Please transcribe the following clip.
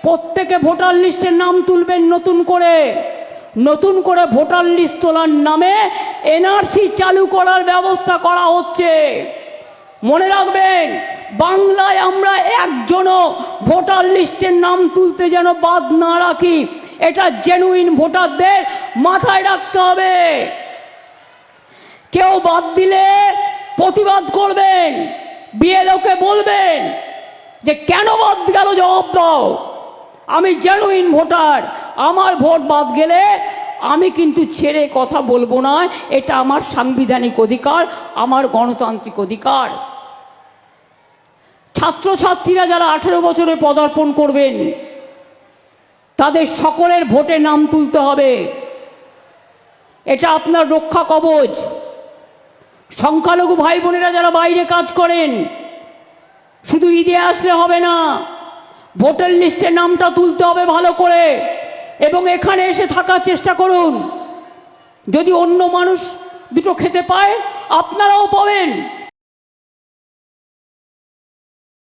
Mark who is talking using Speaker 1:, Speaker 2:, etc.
Speaker 1: প্রত্যেকে ভোটার লিস্টের নাম তুলবেন নতুন করে ভোটার লিস্ট তোলার নামে এনআরসি চালু করার ব্যবস্থা করা হচ্ছে। মনে রাখবেন, বাংলায় আমরা একজনও ভোটার লিস্টের নাম তুলতে যেন বাদ না রাখি, এটা জেনুইন ভোটারদের মাথায় রাখতে হবে। কেউ বাদ দিলে প্রতিবাদ করবেন, বিএলওকে বলবেন যে কেন বাদ গেল, জবাব দাও। আমি জেনুইন ভোটার, আমার ভোট বাদ গেলে আমি কিন্তু ছেড়ে কথা বলবো না, এটা আমার সাংবিধানিক অধিকার, আমার গণতান্ত্রিক অধিকার। ছাত্রছাত্রীরা যারা 18 বছরে পদার্পণ করবেন তাদের সকলের ভোটে নাম তুলতে হবে, এটা আপনার রক্ষা কবচ। সংখ্যালঘু ভাই বোনেরা যারা বাইরে কাজ করেন, শুধু ঈদে আসলে হবে না, ভোটার লিস্টে নামটা তুলতে হবে ভালো করে, এবং এখানে এসে থাকার চেষ্টা করুন। যদি অন্য মানুষ দুটো খেতে পায়, আপনারাও পাবেন।